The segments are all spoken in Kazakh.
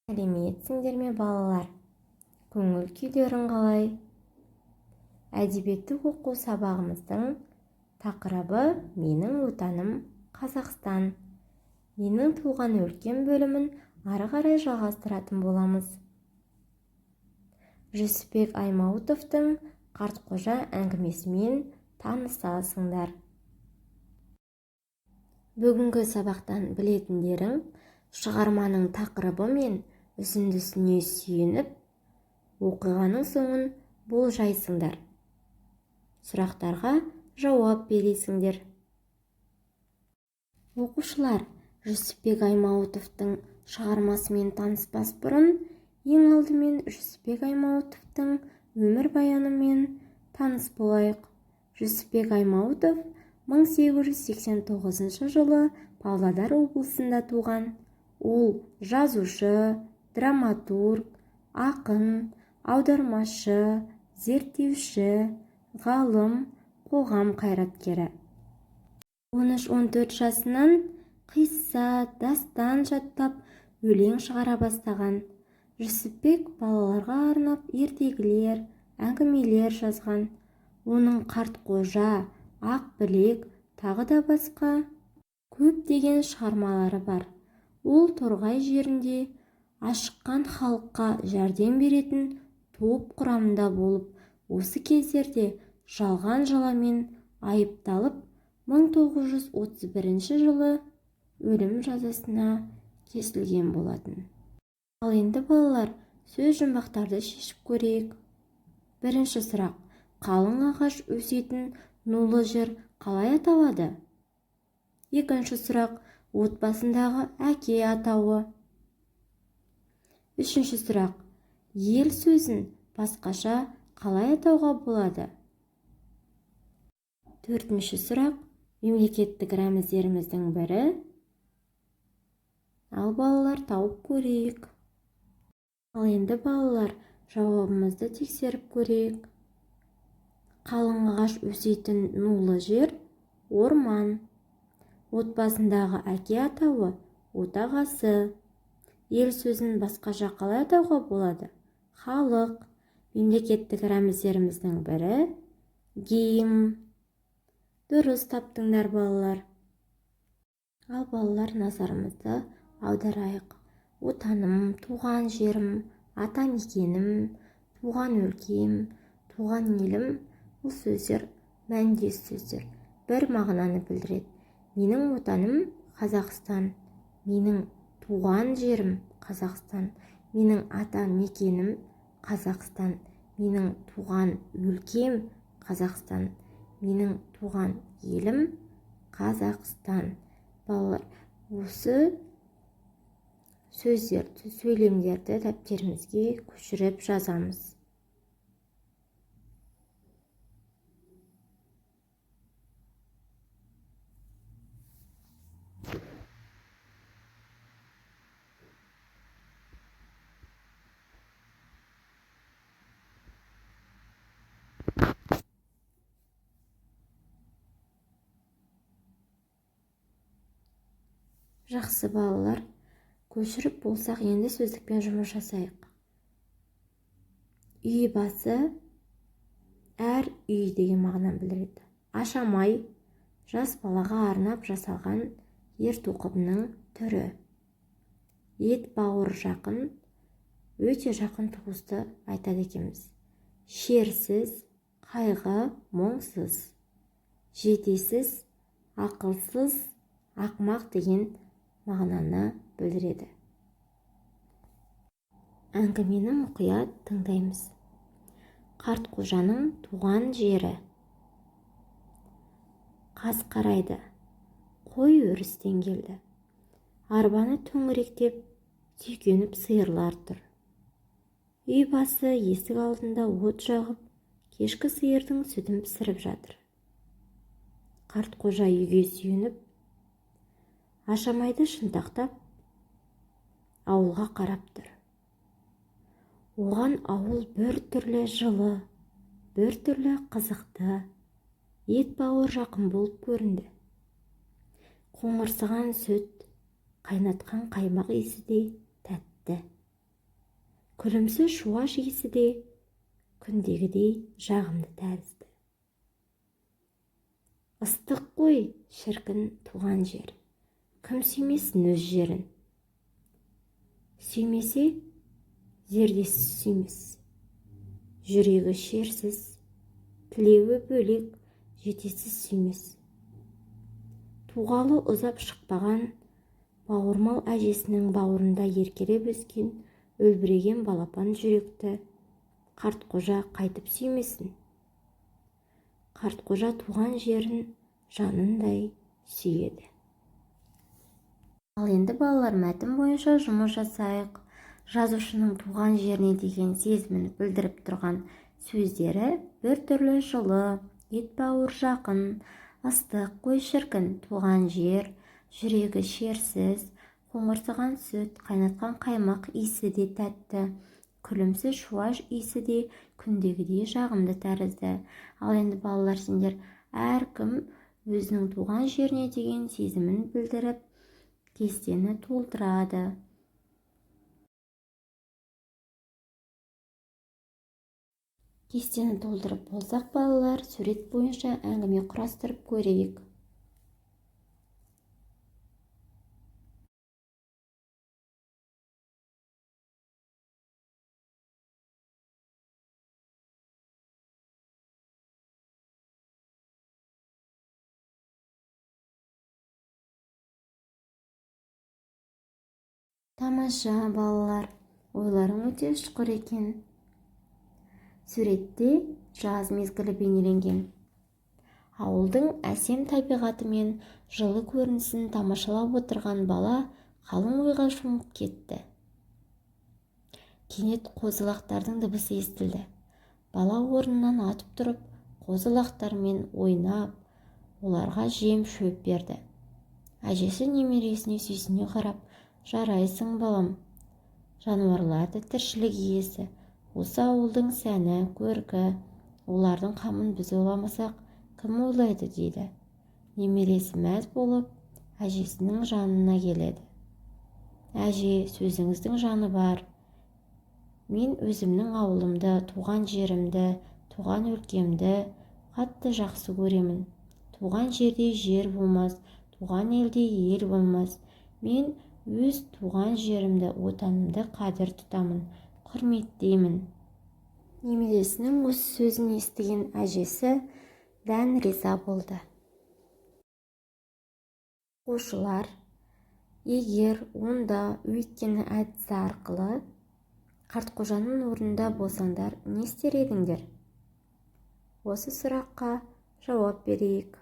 сәлеметсіңдер ме балалар? Көңіл күйлерің қалай? Әдебиеттік оқу сабағымыздың тақырыбы менің отаным Қазақстан. Менің туған өлкем бөлімін ары қарай жалғастыратын боламыз. Жүсіпбек Аймауытовтың Қартқожа әңгімесімен танысасыңдар. Бүгінгі сабақтан білетіндерің шығарманың тақырыбы мен үзіндісіне сүйеніп, оқиғаның соңын болжайсыңдар. Сұрақтарға жауап бересіңдер. Оқушылар, Жүсіпбек Аймауытовтың шығармасымен таныспас бұрын, ең алдымен Жүсіпбек Аймауытовтың өмірбаянымен таныс болайық. Жүсіпбек Аймауытов 1889 жылы Павлодар облысында туған. Ол жазушы, драматург, ақын, аудармашы, зерттеуші, ғалым, қоғам қайраткері. 13-14 жасынан қисса, дастан жаттап, өлең шығара бастаған. Жүсіпбек балаларға арнап ертегілер, әңгімелер жазған. Оның Қартқожа, Ақбілек, тағы да басқа көптеген шығармалары бар. Ол торғай жерінде ашыққан халыққа жәрдем беретін топ құрамында болып, осы кездерде жалған жаламен айыпталып, 1931 жылы өлім жазасына кесілген болатын. Ал енді балалар, сөз жұмбақтарды шешіп көрейік. Бірінші сұрақ: қалың ағаш өсетін нулы жер қалай аталады? Екінші сұрақ: отбасындағы әке атауы. Үшінші сұрақ: ел сөзін басқаша қалай атауға болады? Төртінші сұрақ: мемлекеттік рәміздеріміздің бірі. Ал балалар, тауып көрейік. Ал енді балалар, жауабымызды тексеріп көрейік. Қалың ағаш өсетін нулы жер — орман. Отбасындағы әке атауы — отағасы. Ел сөзін басқаша қалай атауға болады? Халық. Мемлекеттік рәміздеріміздің бірі — гимн. Дұрыс таптыңдар балалар. Ал балалар, назарымызды аударайық. Отаным, туған жерім, атамекенім, туған өлкем, туған елім — бұл сөздер мәндес сөздер, бір мағынаны білдіреді. Менің отаным Қазақстан, менің туған жерім Қазақстан, менің атамекенім Қазақстан, менің туған өлкем Қазақстан, менің туған елім Қазақстан. Балалар, осы сөздерді, сөйлемдерді дәптерімізге көшіріп жазамыз. Жақсы балалар, көшіріп болсақ, енді сөздікпен жұмыс жасайық. Үй басы әр үй деген мағынаны білдіреді. Ашамай жас балаға арнап жасалған ертоқымның түрі. Ет бауыр жақын, өте жақын туысты айтады екенбіз. Шерсіз, қайғы, мұңсыз. Жетесіз, ақылсыз, ақымақ деген мағынаны білдіреді. Әңгімені мұқият тыңдаймыз. Қартқожаның туған жері. Қаз қарайды. Қой өрістен келді. Арбаны төңіректеп, сүйкеніп сиырлар тұр. Үй басы есік алдында от жағып, кешкі сиырдың сүтін пісіріп жатыр. Қартқожа үйге сүйеніп, ашамайды шынтақтап, ауылға қарап тұр. Оған ауыл бір түрлі жылы, бір түрлі қызықты, ет бауыр жақын болып көрінді. Қоңырсыған сүт, қайнатқан қаймақ иісі де тәтті. Күлімсі шуаш иісі де күндегідей жағымды тәрізді. Ыстық қой, шіркін туған жер, кім сүймесін өз жерін. Сүймесе, зердесіз сүймес, жүрегі шерсіз, тілеуі бөлек, жетесіз сүймес. Туғалы ұзап шықпаған, бауырмал әжесінің бауырында еркелеп өскен өлбіреген балапан жүректі Қартқожа қайтып сүймесін. Қартқожа туған жерін жанындай сүйеді. Ал енді балалар, мәтін бойынша жұмыс жасайық. Жазушының туған жеріне деген сезімін білдіріп тұрған сөздері біртүрлі жылы, ет бауыр жақын, ыстық қой шіркін туған жер, жүрегі шерсіз, қоңырсыған сүт, қайнатқан қаймақ иісі де тәтті, күлімсі шуаш иісі де күндегідей жағымды тәрізді. Ал енді балалар, сендер әркім өзінің туған жеріне деген сезімін білдіріп, кестені толтырады. Кестені толтырып болсақ, балалар, сурет бойынша әңгіме құрастырып көрейік. Тамаша балалар, ойларың өте ұшқыр екен. Суретте жаз мезгілі бейнеленген. Ауылдың әсем табиғаты мен жылы көрінісін тамашалап отырған бала қалың ойға шомып кетті. Кенет қозы-лақтардың дыбысы естілді. Бала орнынан атып тұрып, қозы-лақтармен ойнап, оларға жем шөп берді. Әжесі немересіне сүйсіне қарап, жарайсың балам, жануарларды тіршілік иесі, осы ауылдың сәні, көркі, олардың қамын біз ойламасақ, кім ойлайды дейді. Немересі мәз болып, әжесінің жанына келеді. Әже, сөзіңіздің жаны бар. Мен өзімнің ауылымды, туған жерімді, туған өлкемді қатты жақсы көремін. Туған жерде жер болмас, туған елде ел болмас. Мен өз туған жерімді, отанымды қадір тұтамын, құрметтеймін. Немересінің осы сөзін естіген әжесі дән риза болды. Оқушылар, егер онда өйткені әдісі арқылы Қартқожаның орнында болсаңдар, не істер едіңдер? Осы сұраққа жауап берейік.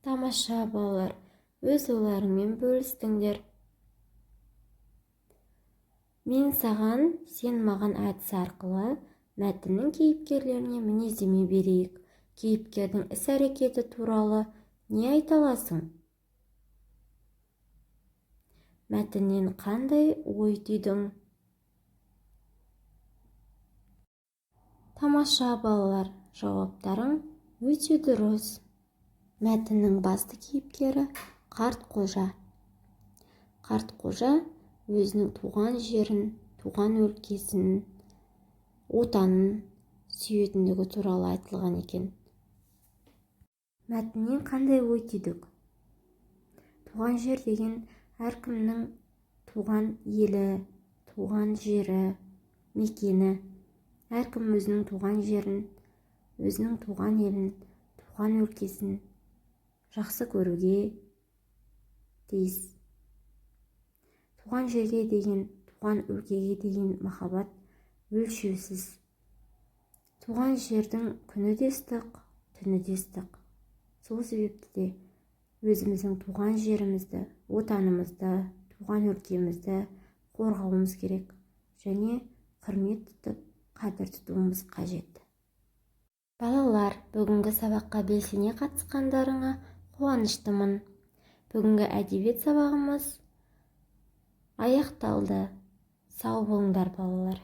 Тамаша балалар, өз ойларыңмен бөлістіңдер. Мен саған, сен маған әдісі арқылы мәтіннің кейіпкерлеріне мінездеме берейік. Кейіпкердің іс-әрекеті туралы не айта аласың? Мәтіннен қандай ой түйдің? Тамаша балалар, жауаптарың өте дұрыс. Мәтіннің басты кейіпкері Қартқожа. Қартқожа өзінің туған жерін, туған өлкесін, отанын сүйетіндігі туралы айтылған екен. Мәтіннен қандай ой түйдік? Туған жер деген әркімнің туған елі, туған жері, мекені. Әркім өзінің туған жерін, өзінің туған елін, туған өлкесін жақсы көруге тиіс. Туған жерге деген, туған өлкеге деген махаббат өлшеусіз. Туған жердің күні де ыстық, түні де ыстық. Сол себепті де өзіміздің туған жерімізді, отанымызды, туған өлкемізді қорғауымыз керек және құрмет тұтып, қадір тұтуымыз қажет. Балалар, бүгінгі сабаққа белсене қатысқандарыңа қуаныштымын. Бүгінгі әдебиет сабағымыз аяқталды. Сау болыңдар балалар.